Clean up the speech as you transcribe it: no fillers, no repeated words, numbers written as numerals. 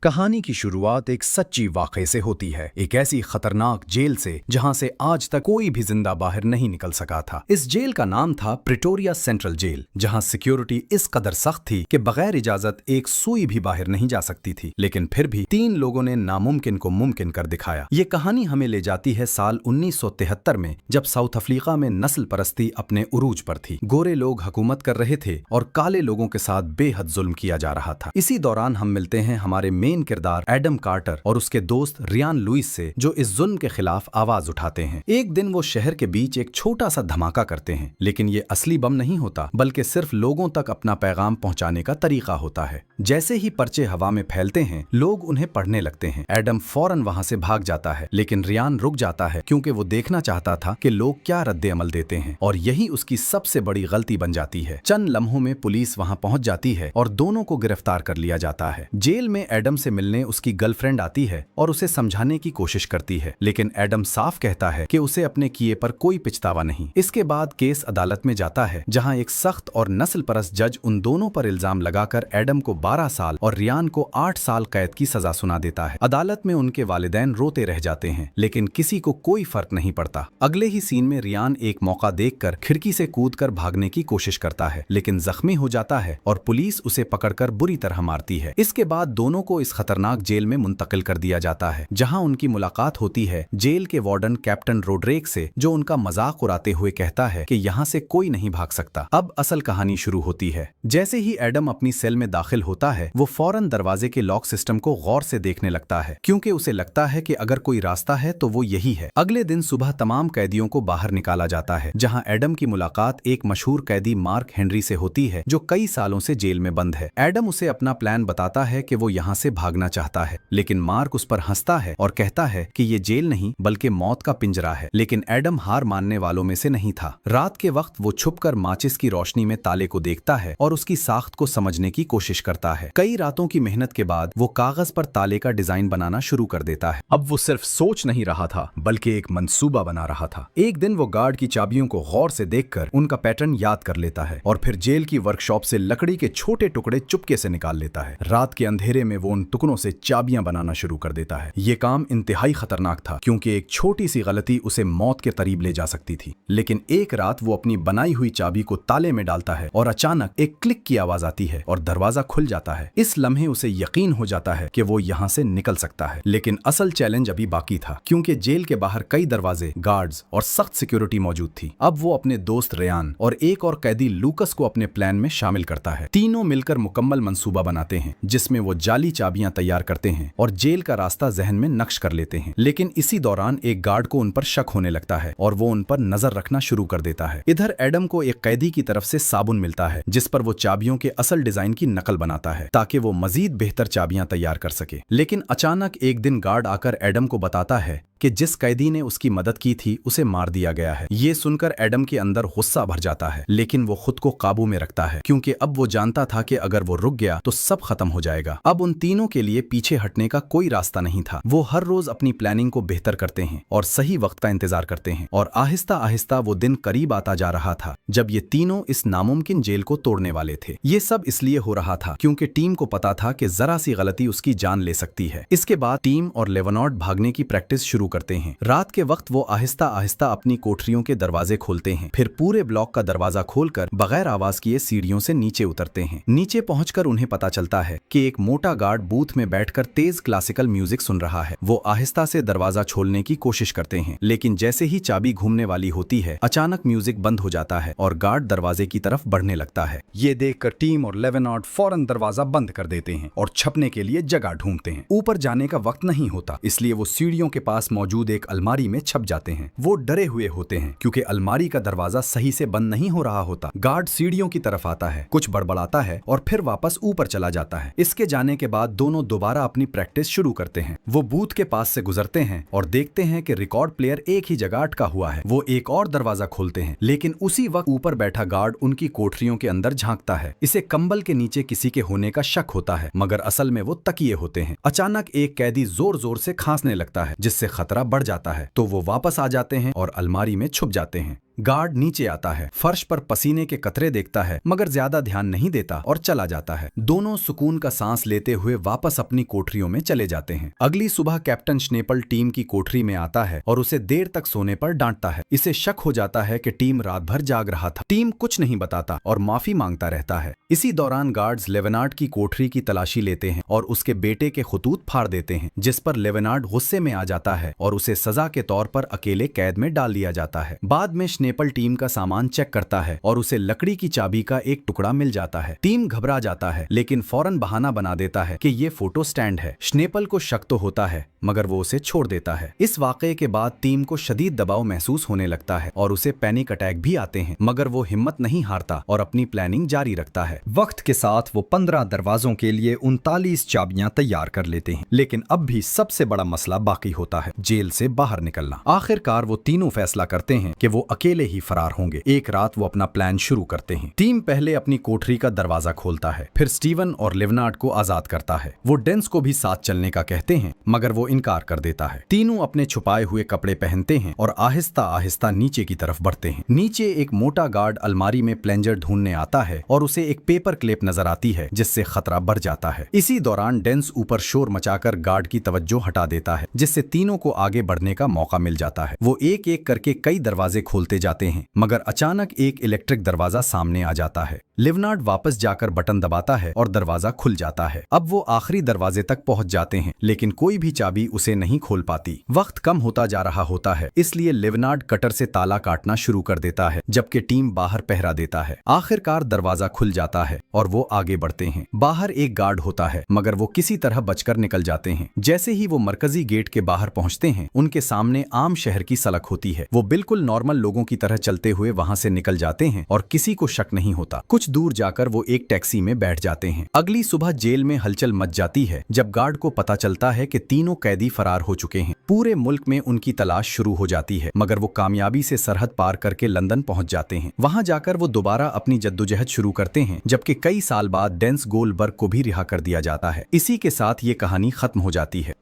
कहानी की शुरुआत एक सच्ची वाक़े से होती है, एक ऐसी खतरनाक जेल से जहां से आज तक कोई भी जिंदा बाहर नहीं निकल सका था। इस जेल का नाम था प्रिटोरिया सेंट्रल जेल, जहां सिक्योरिटी इस कदर सख्त थी कि बगैर इजाजत एक सुई भी बाहर नहीं जा सकती थी। लेकिन फिर भी 3 लोगों ने नामुमकिन को मुमकिन कर दिखाया। ये कहानी हमें ले जाती है साल 1973 में, जब साउथ अफ्रीका में नस्ल परस्ती अपने उरूज पर थी। गोरे लोग हुकूमत कर रहे थे और काले लोगों के साथ बेहद जुल्म किया जा रहा था। इसी दौरान हम मिलते हैं हमारे मेन किरदार एडम कार्टर और उसके दोस्त रियान लुइस से, जो इस जुल्म के खिलाफ आवाज उठाते हैं। एक दिन वो शहर के बीच एक छोटा सा धमाका करते हैं, लेकिन ये असली बम नहीं होता, बल्कि सिर्फ लोगों तक अपना पैगाम पहुंचाने का तरीका होता है। जैसे ही पर्चे हवा में फैलते हैं, लोग उन्हें पढ़ने लगते हैं। एडम फौरन वहां से भाग जाता है, लेकिन रियान रुक जाता है क्योंकि वो देखना चाहता था कि लोग क्या रद्दे अमल देते हैं, और यही उसकी सबसे बड़ी गलती बन जाती है। चंद लम्हों में पुलिस वहां पहुंच जाती है और दोनों को गिरफ्तार कर लिया जाता है। जेल में एडम से मिलने उसकी गर्लफ्रेंड आती है और उसे समझाने की कोशिश करती है, लेकिन एडम साफ कहता है कि उसे अपने किए पर कोई पछतावा नहीं। इसके बाद केस अदालत में जाता है, जहां एक सख्त और नस्ल परस्त जज उन दोनों पर इल्जाम लगाकर एडम को 12 साल और रियान को 8 साल कैद की सजा सुना देता है। अदालत में उनके वालिदैन रोते रह जाते हैं, लेकिन किसी को कोई फर्क नहीं पड़ता। अगले ही सीन में रियान एक मौका देखकर खिड़की से कूदकर भागने की कोशिश करता है, लेकिन जख्मी हो जाता है और पुलिस उसे पकड़कर बुरी तरह मारती है। इसके बाद दोनों को इस खतरनाक जेल में मुंतकिल कर दिया जाता है, जहां उनकी मुलाकात होती है जेल के वार्डन कैप्टन रोड्रिक से, जो उनका मजाक उड़ाते हुए कहता है कि यहाँ से कोई नहीं भाग सकता। अब असल कहानी शुरू होती है। जैसे ही एडम अपनी सेल में दाखिल होता है, वो फौरन दरवाजे के लॉक सिस्टम को गौर से देखने लगता है, क्योंकि उसे लगता है कि अगर कोई रास्ता है तो वो यही है। अगले दिन सुबह तमाम कैदियों को बाहर निकाला जाता है, जहां एडम की मुलाकात एक मशहूर कैदी मार्क हेनरी से होती है, जो कई सालों से जेल में बंद है। एडम उसे अपना प्लान बताता है कि वो यहाँ से भागना चाहता है, लेकिन मार्क उस पर हंसता है और कहता है कि ये जेल नहीं बल्कि मौत का पिंजरा है। लेकिन एडम हार मानने वालों में से नहीं था। रात के वक्त वो छुपकर माचिस की रोशनी में ताले को देखता है और उसकी साख्त को समझने की कोशिश करता है। कई रातों की मेहनत के बाद वो कागज पर ताले का डिजाइन बनाना शुरू कर देता है। अब वो सिर्फ सोच नहीं रहा था, बल्कि एक मंसूबा बना रहा था। एक दिन वो गार्ड की चाबियों को गौर से देखकर उनका पैटर्न याद कर लेता है और फिर जेल की वर्कशॉप से लकड़ी के छोटे टुकड़े चुपके से निकाल लेता है। रात के अंधेरे में वो उन टुकड़ों से चाबियां बनाना शुरू कर देता है। ये काम इंतहाई खतरनाक था, क्योंकि एक छोटी सी गलती उसे मौत के करीब ले जा सकती थी। लेकिन एक रात वो अपनी बनाई हुई चाबी को ताले में डालता है और अचानक एक क्लिक की आवाज आती है और दरवाजा खुल जाता है। इस लम्हे उसे यकीन हो जाता है कि वो यहाँ से निकल सकता है। लेकिन असल चैलेंज अभी बाकी था, क्योंकि जेल के बाहर कई दरवाजे, गार्ड्स और सख्त सिक्योरिटी मौजूद थी। अब वो अपने दोस्त रेयान और एक और कैदी लूकस को अपने प्लान में शामिल करता है। तीनों मिलकर मुकम्मल मंसूबा बनाते हैं, जिसमें वो जाली चाबियां तैयार करते हैं और जेल का रास्ता जहन में नक्श कर लेते हैं। लेकिन इसी दौरान एक गार्ड को उन पर शक होने लगता है और वो उन पर नजर रखना शुरू कर देता है। इधर एडम को एक कैदी की तरफ से साबुन मिलता है, जिस पर वो चाबियों के असल डिजाइन की नकल बनाता है, ताकि वो मजीद बेहतर चाबियां तैयार कर सके। लेकिन अचानक एक दिन गार्ड आकर एडम को बताता है कि जिस कैदी ने उसकी मदद की थी उसे मार दिया गया है। ये सुनकर एडम के अंदर गुस्सा भर जाता है, लेकिन वो खुद को काबू में रखता है, क्योंकि अब वो जानता था कि अगर वो रुक गया तो सब खत्म हो जाएगा। अब उन तीनों के लिए पीछे हटने का कोई रास्ता नहीं था। वो हर रोज अपनी प्लानिंग को बेहतर करते हैं और सही वक्त का इंतजार करते हैं, और आहिस्ता आहिस्ता वो दिन करीब आता जा रहा था जब ये तीनों इस नामुमकिन जेल को तोड़ने वाले थे। ये सब इसलिए हो रहा था क्योंकि टीम को पता था कि जरा सी गलती उसकी जान ले सकती है। इसके बाद टीम और लेवनॉट भागने की प्रैक्टिस शुरू करते हैं। रात के वक्त वो आहिस्ता आहिस्ता अपनी कोठरियों के दरवाजे खोलते हैं, फिर पूरे ब्लॉक का दरवाजा खोलकर बगैर आवाज किए सीढ़ियों से नीचे उतरते हैं। नीचे पहुंचकर उन्हें पता चलता है कि एक मोटा गार्ड बूथ में बैठकर तेज क्लासिकल म्यूजिक सुन रहा है। वो आहिस्ता से दरवाजा खोलने की कोशिश करते हैं, लेकिन जैसे ही चाबी घूमने वाली होती है, अचानक म्यूजिक बंद हो जाता है और गार्ड दरवाजे की तरफ बढ़ने लगता है। ये देखकर टीम और लेवनॉट फौरन दरवाजा बंद कर देते हैं और छपने के लिए जगह ढूंढते हैं। ऊपर जाने का वक्त नहीं होता, इसलिए वो सीढ़ियों के पास मौजूद एक अलमारी में छप जाते हैं। वो डरे हुए होते हैं क्योंकि अलमारी का दरवाजा सही से बंद नहीं हो रहा होता। गार्ड सीढ़ियों की तरफ आता है, कुछ बड़बड़ाता है और फिर वापस ऊपर चला जाता है। इसके जाने के बाद दोनों दोबारा अपनी प्रैक्टिस शुरू करते हैं। वो बूथ के पास से गुजरते हैं और देखते हैं कि रिकॉर्ड प्लेयर एक ही जगह अटका हुआ है। वो एक और दरवाजा खोलते हैं, लेकिन उसी वक्त ऊपर बैठा गार्ड उनकी कोठरियों के अंदर झांकता है। इसे कंबल के नीचे किसी के होने का शक होता है, मगर असल में वो तकिए होते हैं। अचानक एक कैदी जोर जोर से खांसने लगता है, जिससे खतरा बढ़ जाता है, तो वो वापस आ जाते हैं और अलमारी में छुप जाते हैं। गार्ड नीचे आता है, फर्श पर पसीने के कतरे देखता है मगर ज्यादा ध्यान नहीं देता और चला जाता है। दोनों सुकून का सांस लेते हुए वापस अपनी कोठरियों में चले जाते हैं। अगली सुबह कैप्टन स्नेपल टीम की कोठरी में आता है और उसे देर तक सोने पर डांटता है। इसे शक हो जाता है कि टीम रात भर जाग रहा था। टीम कुछ नहीं बताता और माफी मांगता रहता है। इसी दौरान गार्ड्स लेवेनार्ड की कोठरी की तलाशी लेते हैं और उसके बेटे के खतूत फाड़ देते हैं, जिस पर लेवेनार्ड गुस्से में आ जाता है और उसे सजा के तौर पर अकेले कैद में डाल दिया जाता है। बाद में स्नेपल टीम का सामान चेक करता है और उसे लकड़ी की चाबी का एक टुकड़ा मिल जाता है। टीम घबरा जाता है लेकिन फौरन बहाना बना देता है कि ये फोटो स्टैंड है। स्नेपल को शक तो होता है मगर वो उसे छोड़ देता है। इस वाकये के बाद टीम को शदीद दबाव महसूस होने लगता है और उसे पैनिक अटैक भी आते हैं, मगर वो हिम्मत नहीं हारता और अपनी प्लानिंग जारी रखता है। वक्त के साथ वो 15 दरवाजों के लिए 39 चाबियां तैयार कर लेते हैं, लेकिन अब भी सबसे बड़ा मसला बाकी होता है, जेल से बाहर निकलना। आखिरकार वो तीनों फैसला करते हैं कि वो अकेले ही फरार होंगे। एक रात वो अपना प्लान शुरू करते हैं। टीम पहले अपनी कोठरी का दरवाजा खोलता है, फिर स्टीवन और लेवेनार्ड को आजाद करता है। वो डेंस को भी साथ चलने का कहते हैं मगर वो इनकार कर देता है। तीनों अपने छुपाए हुए कपड़े पहनते हैं और आहिस्ता आहिस्ता नीचे की तरफ बढ़ते हैं। नीचे एक मोटा गार्ड अलमारी में प्लेंजर ढूंढने आता है और उसे एक पेपर क्लिप नजर आती है जिससे खतरा बढ़ जाता है। इसी दौरान डेंस ऊपर शोर मचाकर गार्ड की तवज्जो हटा देता है, जिससे तीनों को आगे बढ़ने का मौका मिल जाता है। वो एक एक करके कई दरवाजे खोलते जाते हैं मगर अचानक एक इलेक्ट्रिक दरवाजा सामने आ जाता है। लेवेनार्ड वापस जाकर बटन दबाता है और दरवाजा खुल जाता है। अब वो आखिरी दरवाजे तक पहुंच जाते हैं लेकिन कोई भी चाबी उसे नहीं खोल पाती। वक्त कम होता जा रहा होता है, इसलिए लेवेनार्ड कटर से ताला काटना शुरू कर देता है जबकि टीम बाहर पहरा देता है। आखिरकार दरवाजा खुल जाता है और वो आगे बढ़ते हैं। बाहर एक गार्ड होता है मगर वो किसी तरह बचकर निकल जाते हैं। जैसे ही वो मरकजी गेट के बाहर पहुंचते हैं, उनके सामने आम शहर की सड़क होती है। वो बिल्कुल नॉर्मल लोगों की तरह चलते हुए वहां से निकल जाते हैं और किसी को शक नहीं होता। कुछ दूर जाकर वो एक टैक्सी में बैठ जाते हैं। अगली सुबह जेल में हलचल मच जाती है जब गार्ड को पता चलता है कि तीनों कैदी फरार हो चुके हैं। पूरे मुल्क में उनकी तलाश शुरू हो जाती है मगर वो कामयाबी से सरहद पार करके लंदन पहुंच जाते हैं। वहां जाकर वो दोबारा अपनी जद्दोजहद शुरू करते हैं, जबकि कई साल बाद डेंस गोल्डबर्ग को भी रिहा कर दिया जाता है। इसी के साथ ये कहानी खत्म हो जाती है।